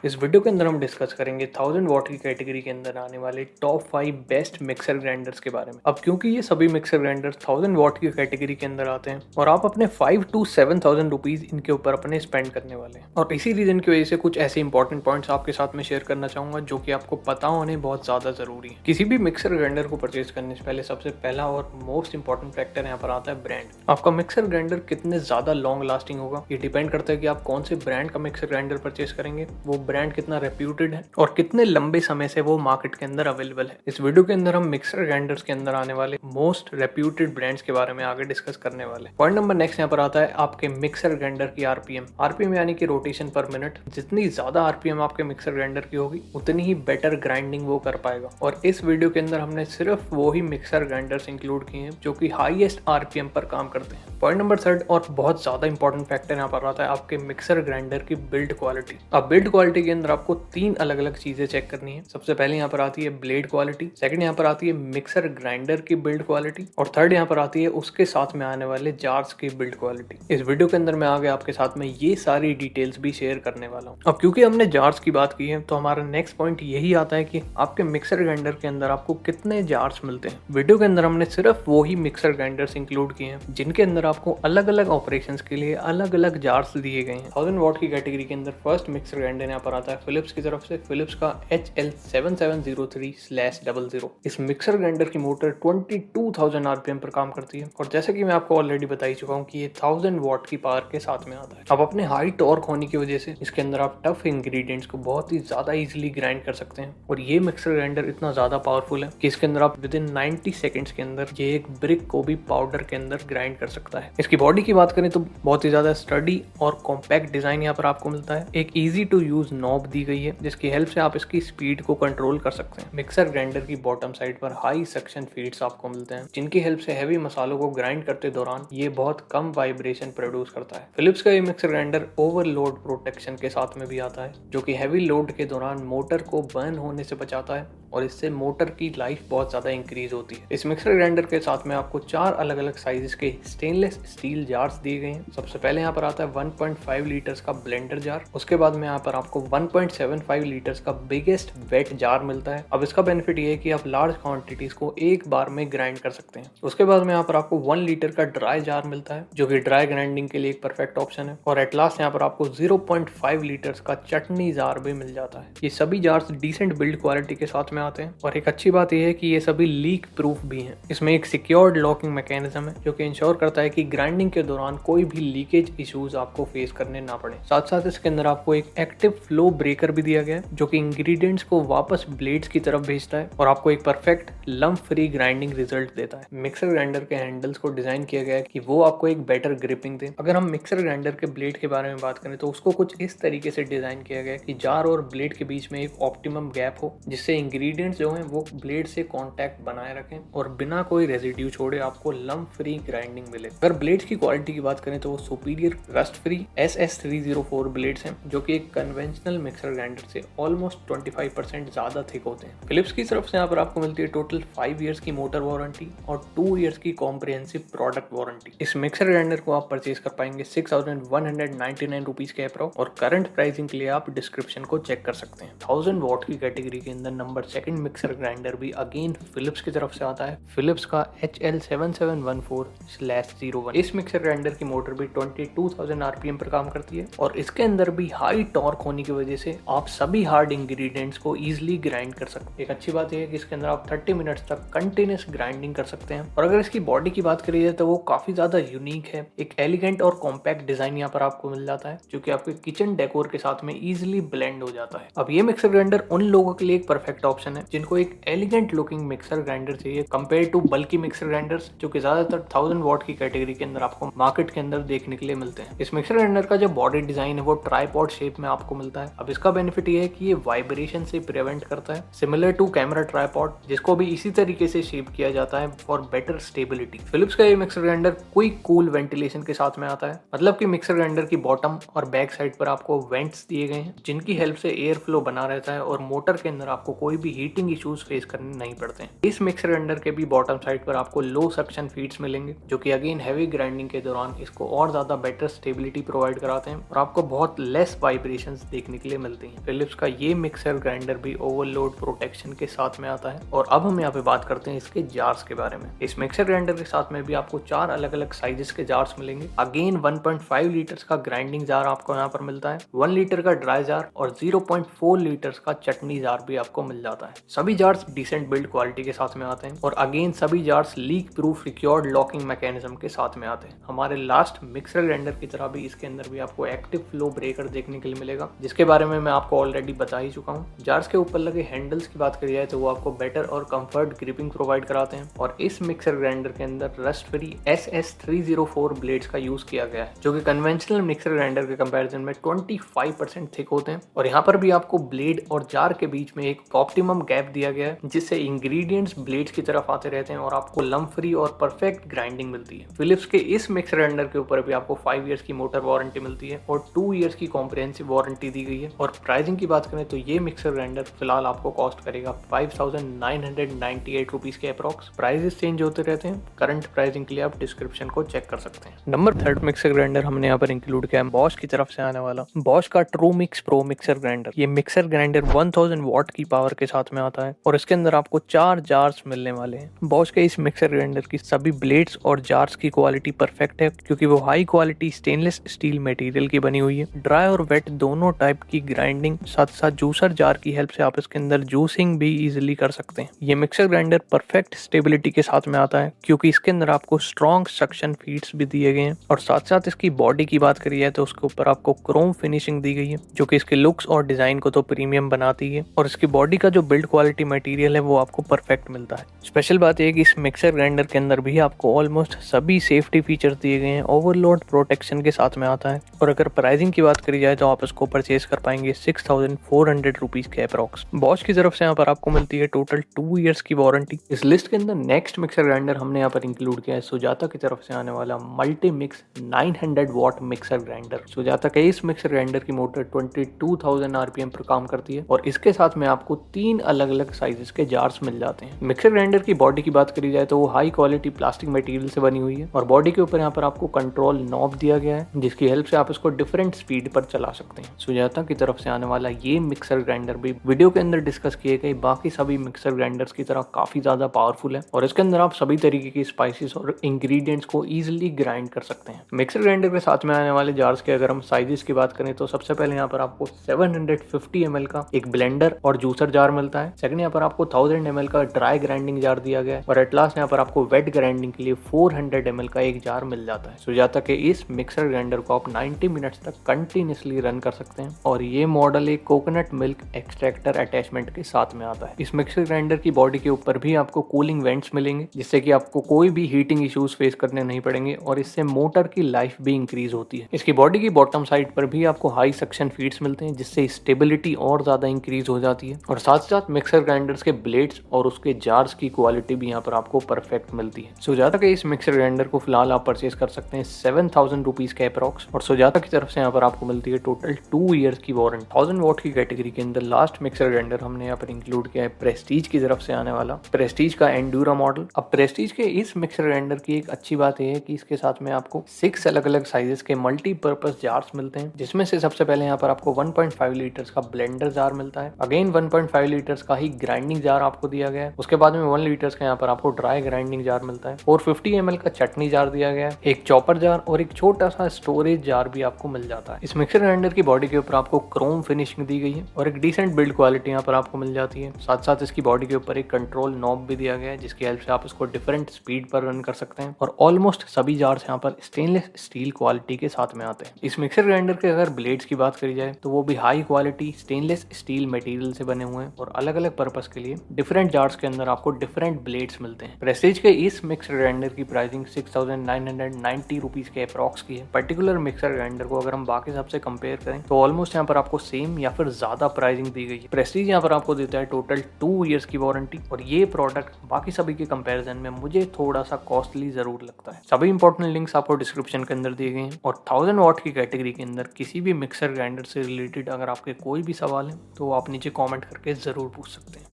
इस वीडियो के अंदर हम डिस्कस करेंगे 1000 वॉट की कैटेगरी के अंदर आने वाले टॉप 5 बेस्ट मिक्सर ग्राइंडर्स के बारे में। अब क्योंकि ये सभी मिक्सर ग्राइंडर्स 1000 वॉट की कैटेगरी के अंदर आते हैं और आप अपने 5 to 7,000 रुपीज इनके ऊपर अपने स्पेंड करने वाले हैं, और इसी रीजन की वजह से कुछ ऐसे इंपॉर्टेंट पॉइंट्स आपके साथ में शेयर करना चाहूंगा जो कि आपको पता होने बहुत ज्यादा जरूरी है। किसी भी मिक्सर ग्राइंडर को परचेज करने से पहले सबसे पहला और मोस्ट इंपॉर्टेंट फैक्टर यहाँ पर आता है ब्रांड। आपका मिक्सर ग्राइंडर कितने ज्यादा लॉन्ग लास्टिंग होगा ये डिपेंड करता है कि आप कौन से ब्रांड का मिक्सर ग्राइंडर परचेज करेंगे, वो ब्रांड कितना रेप्यूटेड है और कितने लंबे समय से वो मार्केट के अंदर अवेलेबल है। इस वीडियो के अंदर हम मिक्सर ग्राइंडर्स के अंदर आने वाले मोस्ट रेप्यूटेड ब्रांड्स के बारे में आगे डिस्कस करने वाले। पॉइंट नंबर नेक्स्ट यहाँ पर आता है आपके मिक्सर ग्राइंडर की आरपीएम यानी कि रोटेशन पर मिनट। जितनी ज्यादा आरपीएम आपके मिक्सर ग्राइंडर की होगी उतनी ही बेटर ग्राइंडिंग वो कर पाएगा, और इस वीडियो के अंदर हमने सिर्फ वो ही मिक्सर ग्राइंडर्स इंक्लूड किए हैं जो कि हाईएस्ट आरपीएम पर काम करते हैं। पॉइंट नंबर थर्ड और बहुत ज्यादा इंपॉर्टेंट फैक्टर यहाँ पर आता है आपके मिक्सर ग्राइंडर की बिल्ड क्वालिटी। अब बिल्ड क्वालिटी के अंदर आपको 3 अलग अलग चीजें चेक करनी है। सबसे पहले यहाँ पर आती है ब्लेड क्वालिटी, सेकंड यहाँ पर आती है मिक्सर ग्राइंडर की बिल्ड क्वालिटी, और थर्ड यहाँ पर आती है उसके साथ में आने वाले जार्स की बिल्ड क्वालिटी। इस वीडियो के अंदर मैं आगे आपके साथ में ये सारी डिटेल्स भी शेयर करने वाला हूँ। अब क्योंकि हमने जार्स की बात की है तो हमारा नेक्स्ट पॉइंट यही आता है कि आपके मिक्सर ग्राइंडर के अंदर आपको कितने जार्स मिलते हैं। वीडियो के अंदर हमने सिर्फ वो ही मिक्सर ग्राइंडर्स इंक्लूड किए हैं जिनके अंदर आपको अलग अलग ऑपरेशंस के लिए अलग अलग जार्स दिए गए हैं। 1000 वॉट की कैटेगरी के अंदर फर्स्ट मिक्सर ग्राइंडर यहाँ पर आता है फिलिप्स की तरफ से, फिलिप्स का HL7703/00। इस मिक्सर ग्राइंडर की मोटर 22,000 आरपीएम पर काम करती है, और जैसे कि मैं आपको ऑलरेडी बता ही चुका हूँ कि ये 1000 वॉट की पावर के साथ में आता है। अब अपने हाई टॉर्क होने की वजह से इसके अंदर आप टफ इंग्रेडिएंट्स को बहुत ही ज्यादा इजीली ग्राइंड कर सकते हैं, और ये मिक्सर ग्राइंडर इतना ज्यादा पावरफुल है कि इसके अंदर आप विद इन 90 सेकेंड्स के अंदर ये एक ब्रिक को भी पाउडर के अंदर ग्राइंड कर सकता है। इसकी बॉडी की बात करें तो बहुत ही ज्यादा स्टडी और कॉम्पैक्ट डिजाइन यहाँ पर आपको मिलता है। एक इजी टू यूज नॉब दी गई है जिसकी हेल्प से आप इसकी स्पीड को कंट्रोल कर सकते हैं। मिक्सर ग्राइंडर की बॉटम साइड पर हाई सक्शन फीड्स आपको मिलते हैं जिनकी हेल्प से हैवी मसालों को ग्राइंड करते दौरान ये बहुत कम वाइब्रेशन प्रोड्यूस करता है। फिलिप्स का ये मिक्सर ग्राइंडर ओवरलोड प्रोटेक्शन के साथ में भी आता है जो कि हैवी लोड के दौरान मोटर को बर्न होने से बचाता है, और इससे मोटर की लाइफ बहुत ज्यादा इंक्रीज होती है। इस मिक्सर ग्राइंडर के साथ में आपको 4 अलग अलग साइजेस के स्टेनलेस स्टील जार्स दिए गए हैं। सबसे पहले यहाँ पर आता है 1.5 लीटर्स का ब्लेंडर जार, उसके बाद में यहाँ पर आपको 1.75 लीटर्स का बिगेस्ट वेट जार मिलता है। अब इसका बेनिफिट ये है कि आप लार्ज क्वांटिटीज को एक बार में ग्राइंड कर सकते हैं। उसके बाद में यहाँ पर आपको 1 लीटर का ड्राई जार मिलता है जो कि ड्राई ग्राइंडिंग के लिए एक परफेक्ट ऑप्शन है, और एट लास्ट यहाँ पर आपको 0.5 लीटर्स का चटनी जार भी मिल जाता है। ये सभी जार्स डिसेंट बिल्ड क्वालिटी के साथ में आते हैं, और एक अच्छी बात यह है कि ये सभी लीक प्रूफ भी हैं। इसमें एक सिक्योर्ड लॉकिंग मैकेनिज्म है जो कि इंश्योर करता है कि ग्राइंडिंग के दौरान कोई भी लीकेज इश्यूज आपको फेस करने ना पड़े। साथ साथ इसके अंदर आपको एक एक्टिव फ्लो ब्रेकर भी दिया गया है जो कि इंग्रेडिएंट्स को वापस ब्लेड्स की तरफ भेजता है और आपको एक perfect lump free grinding result देता है। मिक्सर ग्राइंडर के हैंडल्स को डिजाइन किया गया है कि वो आपको एक बेटर ग्रिपिंग दे। अगर हम मिक्सर ग्राइंडर के ब्लेड के बारे में बात करें तो उसको कुछ इस तरीके से डिजाइन किया गया है कि जार और ब्लेड के बीच में एक ऑप्टिमम गैप हो जिससे इंग्रेडिएंट्स जो हैं वो ब्लेड से कांटेक्ट बनाए रखें और बिना कोई रेजिड्यू छोड़े आपको लंप फ्री ग्राइंडिंग मिले। अगर ब्लेड्स की क्वालिटी की बात करें तो वो superior rust free SS304 blades हैं जो कि एक कन्वेंशनल मिक्सर ग्राइंडर से ऑलमोस्ट 25% ज्यादा थिक होते हैं। फिलिप्स की तरफ से यहाँ पर आपको मिलती है टोटल 5 इयर्स की मोटर वारंटी और 2 इयर्स की कॉम्प्रिहेंसिव प्रोडक्ट वारंटी। इस मिक्सर ग्राइंडर को आप परचेज कर पाएंगे 6,199 रुपीज के अप्रोक्स, और करंट प्राइसिंग के लिए आप डिस्क्रिप्शन को चेक कर सकते हैं। 1000 वॉट की कैटेगरी के अंदर नंबर 2 मिक्सर ग्राइंडर भी अगेन फिलिप्स की तरफ से आता है, फिलिप्स का HL7714/01। इस मिक्सर ग्राइंडर की मोटर भी 22,000 आरपीएम पर काम करती है, और इसके अंदर भी हाई टॉर्क होने की वजह से आप सभी हार्ड इंग्रेडिएंट्स को इजीली ग्राइंड कर सकते हैं। एक अच्छी बात यह है कि इसके अंदर आप 30 मिनट्स तक कंटिन्यूस ग्राइंडिंग कर सकते हैं। और अगर इसकी बॉडी की बात करी जाए तो वो काफी ज्यादा यूनिक है। एक एलिगेंट और कॉम्पैक्ट डिजाइन यहाँ पर आपको मिल जाता है जो कि आपके किचन डेकोर के साथ में इजीली ब्लेंड हो जाता है। अब ये मिक्सर ग्राइंडर उन लोगों के लिए एक परफेक्ट ऑप्शन है जिनको एक एलिगेंट लुकिंग मिक्सर ग्राइंडर चाहिए कंपेयर टू बल्कि मिक्सर ग्राइंडर्स जो कि ज्यादातर 1000 वॉट की कैटेगरी के अंदर आपको मार्केट के अंदर देखने के लिए मिलते हैं। इस मिक्सर ग्राइंडर का जो बॉडी डिजाइन है वो ट्राइपॉड शेप में आपको मिलता है। अब इसका बेनिफिट ये है कि ये वाइब्रेशन से प्रिवेंट करता है, सिमिलर टू कैमरा ट्राइपॉड जिसको भी इसी तरीके से शेप किया जाता है फॉर बेटर स्टेबिलिटी। फिलिप्स का ये mixer grinder quick cool ventilation के साथ में आता है, मतलब कि मिक्सर ग्राइंडर की बॉटम और बैक साइड पर आपको वेंट्स दिए गए हैं जिनकी हेल्प से एयर फ्लो बना रहता है और मोटर के अंदर आपको कोई भी हीटिंग इश्यूज फेस करने नहीं पड़ते हैं। इस मिक्सर ग्राइंडर के भी बॉटम साइड पर आपको लो सक्शन फीड्स मिलेंगे, जो कि अगेन हैवी ग्राइंडिंग के दौरान इसको और ज्यादा बेटर स्टेबिलिटी प्रोवाइड कराते हैं और आपको बहुत लेस वाइब्रेशंस देखने के लिए मिलती हैं। फिलिप्स का ये मिक्सर ग्राइंडर भी ओवरलोड प्रोटेक्शन के साथ में आता है। और अब हम यहाँ पे बात करते हैं इसके जार्स के बारे में। इस मिक्सर ग्राइंडर के साथ में भी आपको 4 अलग अलग साइजेस के जार्स मिलेंगे। अगेन 1.5 लीटर्स का ग्राइंडिंग जार आपको यहाँ पर मिलता है, 1 लीटर का ड्राई जार और 0.4 लीटर्स का चटनी जार भी आपको मिल जाता है। सभी जार्स डिसेंट बिल्ड क्वालिटी के साथ में आते हैं और अगेन सभी jars leak proof secured locking mechanism के साथ में आते हैं। हमारे लास्ट मिक्सर ग्राइंडर की तरह भी इसके अंदर भी आपको एक्टिव फ्लो ब्रेकर देखने के लिए मिलेगा, जिसके बारे में मैं आपको ऑलरेडी बता ही चुका हूँ। जार्स के ऊपर लगे हैंडल्स की बात करी जाए तो वो आपको बेटर और कंफर्ट ग्रिपिंग प्रोवाइड कराते हैं और इस मिक्सर ग्राइंडर के अंदर रस्ट फ्री SS304 ब्लेड्स का यूज किया गया है, जो कि कन्वेंशनल मिक्सर ग्राइंडर के कंपैरिजन में 25% थिक होते हैं। और यहाँ पर भी आपको ब्लेड और जार के बीच में एक ऑप्टिमम गैप दिया गया है, जिससे इंग्रेडिएंट्स ब्लेड्स की तरफ आते रहते हैं और आपको लम्प फ्री और परफेक्ट ग्राइंडिंग मिलती है। फिलिप्स के इस मिक्सर ग्राइंडर के ऊपर भी आपको 5 इयर्स की मोटर वारंटी मिलती है और 2 इयर्स की कॉम्प्रिहेंसिव वारंटी दी गई है। और प्राइसिंग की बात करें तो ये मिक्सर ग्राइंडर फिलहाल आपको कॉस्ट करेगा 5,998 रुपीज के अप्रॉक्स। प्राइसेस चेंज होते रहते हैं, करंट प्राइसिंग के लिए आप डिस्क्रिप्शन को चेक कर सकते हैं। नंबर 3 मिक्सर ग्राइंडर हमने यहाँ पर इंक्लूड किया है बॉश की तरफ से आने वाला बॉश का ट्रूमिक्स प्रो मिक्सर ग्राइंडर। ये मिक्सर ग्राइंडर 1000 वॉट की पावर के साथ में आता है और इसके अंदर आपको 4 जार्स मिलने वाले हैं। बॉश के इस मिक्सर ग्राइंडर की सभी ब्लेड्स और जार्स की क्वालिटी परफेक्ट है, क्योंकि वो high quality stainless steel material की बनी हुई है। ड्राई और वेट दोनों टाइप की ग्राइंडिंग साथ साथ जूसर जार की हेल्प से आप इसके अंदर जूसिंग भी इजीली कर सकते हैं। ये मिक्सर ग्राइंडर परफेक्ट स्टेबिलिटी के साथ में आता है, क्योंकि इसके अंदर आपको स्ट्रॉन्ग सक्शन फीड्स भी दिए गए हैं। और साथ साथ इसकी बॉडी की बात करी जाए तो उसके ऊपर आपको क्रोम फिनिशिंग दी गई है, जो कि इसके लुक्स और डिजाइन को तो प्रीमियम बनाती है। और इसकी बॉडी का जो बिल्ड क्वालिटी मटेरियल है वो आपको परफेक्ट मिलता है। स्पेशल बात यह कि इस मिक्सर ग्राइंडर के अंदर भी आपको ऑलमोस्ट सभी सेफ्टी फीचर्स दिए गए हैं। ओवरलोड प्रोटेक्शन के साथ में आता है। और अगर प्राइसिंग की बात करी जाए तो आप इसको परचेज कर पाएंगे 6,400 रुपीज के अप्रॉक्स। बॉश की तरफ से यहाँ पर आपको मिलती है टोटल 2 इयर्स की वारंटी। इस लिस्ट के अंदर नेक्स्ट मिक्सर ग्राइंडर हमने यहाँ पर इंक्लूड किया है सुजाता की तरफ से आने वाला multi mix 900 what mixer grinder. Sujata के इस मिक्सर ग्राइंडर की मोटर 22,000 RPM पर काम करती है और इसके साथ में आपको 3 अलग अलग साइजेस के जार्स मिल जाते हैं। मिक्सर ग्राइंडर की बॉडी की बात करी जाए तो वो हाई क्वालिटी प्लास्टिक मटेरियल से बनी हुई है और बॉडी के ऊपर यहाँ पर आपको कंट्रोल नॉब दिया गया है, जिसकी हेल्प से आप इसको डिफरेंट स्पीड पर चला सकते हैं। सुजाता की तरफ से आने वाला ये मिक्सर ग्राइंडर भी वीडियो के अंदर डिस्कस किए गए बाकी सभी मिक्सर ग्राइंडर्स की तरह काफी ज्यादा पावरफुल है और इसके अंदर आप सभी तरीके की स्पाइसेस और इंग्रेडिएंट्स को इजीली ग्राइंड कर सकते हैं। मिक्सर ग्राइंडर के साथ में आने वाले जार्स के अगर हम साइजेस की बात करें तो सबसे पहले यहाँ पर आपको 750 ml का एक ब्लेंडर और जूसर जार मिलता है। सेकंड यहाँ पर आपको 1000 ml का ड्राई ग्राइंडिंग जार दिया गया है और एट लास्ट यहाँ पर आपको वेट ग्राइंडिंग के लिए 400 ml का एक जार मिल जाता है। सुजाता के इस मिक्सर ग्राइंडर को आप 90 मिनट्स तक कंटिन्यूसली रन कर सकते हैं और ये मॉडल एक कोकोनट मिल्क एक्सट्रैक्टर अटैचमेंट के साथ में आता है। इस मिक्सर ग्राइंडर की बॉडी के ऊपर भी आपको कूलिंग वेंट्स मिलेंगे, जिससे कि आपको कोई भी हीटिंग इश्यूज फेस करने नहीं पड़ेंगे और इससे मोटर की लाइफ भी इंक्रीज होती है। इसकी बॉडी की बॉटम साइड पर भी आपको हाई सक्शन फीड्स मिलते हैं, जिससे स्टेबिलिटी और ज्यादा इंक्रीज हो जाती है और साथ साथ मिक्सर ग्राइंडर्स के ब्लेड्स और उसके जार्स की क्वालिटी भी यहाँ पर आपको परफेक्ट मिलती है। सुजाता के इस मिक्सर ग्राइंडर को फिलहाल आप परचेज कर सकते हैं 7,000 रुपीज के अप्रॉक्स और सुजाता की तरफ से यहाँ पर आपको मिलती है टोटल 2 इयर्स की वारंटी। 1000 वॉट की कैटेगरी के अंदर लास्ट मिक्सर ग्राइंडर हमने यहाँ पर इंक्लूड किया है प्रेस्टीज की तरफ से आने वाला प्रेस्टीज का एंडूरा मॉडल। अब प्रेस्टीज के इस मिक्सर ग्राइंडर की एक अच्छी बात यह है कि इसके साथ में आपको 6 अलग अलग साइजेस के मल्टीपर्पज जार्स मिलते हैं, जिसमें से सबसे पहले यहाँ पर आपको 1.5 लीटर्स का ब्लेंडर जार मिलता है। अगेन 1.5 लीटर्स का ही ग्राइंडिंग जार आपको दिया गया है। उसके बाद में 1 लीटर्स का यहाँ पर आपको ड्राई ग्राइंडिंग जार मिलता है और 50 ml का चटनी जार दिया गया है, एक चॉपर जार और एक छोटा सा स्टोरेज जार भी आपको मिल जाता है। इस मिक्सर ग्राइंडर की बॉडी के ऊपर आपको क्रोम फिनिशिंग दी गई है और एक डिसेंट बिल्ड क्वालिटी यहाँ पर आपको मिल जाती है। साथ साथ इसकी बॉडी के ऊपर एक कंट्रोल नॉब भी दिया गया है, जिसकी हेल्प से आप इसको डिफरेंट स्पीड पर रन कर सकते हैं और ऑलमोस्ट सभी जार्स यहाँ पर स्टेनलेस स्टील क्वालिटी के साथ में आते हैं। इस मिक्सर ग्राइंडर के अगर ब्लेड्स की बात करी जाए तो वो भी high quality stainless steel material से बने हुए हैं और अलग अलग पर्पस के लिए डिफरेंट जार्स के अंदर आपको डिफरेंट ब्लेड्स मिलते हैं। प्रेस्टीज के इस मिक्सर ग्राइंडर की प्राइसिंग 6,990 रुपीज के अप्रॉक्स की है। पर्टिकुलर मिक्सर ग्राइंडर को अगर हम बाकी सबसे कंपेयर करें तो ऑलमोस्ट यहाँ पर आपको सेम या फिर ज्यादा प्राइसिंग दी गई है। प्रेस्टीज यहाँ पर आपको देता है टोटल 2 इयर्स की वारंटी और ये प्रोडक्ट बाकी सभी के कंपैरिजन में मुझे थोड़ा सा कॉस्टली जरूर लगता है। सभी इंपॉर्टेंट लिंक्स आपको डिस्क्रिप्शन के अंदर दिए गए हैं और 1000 वॉट की कैटेगरी के अंदर किसी भी मिक्सर ग्राइंडर से रिलेटेड अगर आपके कोई भी सवाल है तो आप नीचे कॉमेंट करके जरूर पूछ सकते हैं।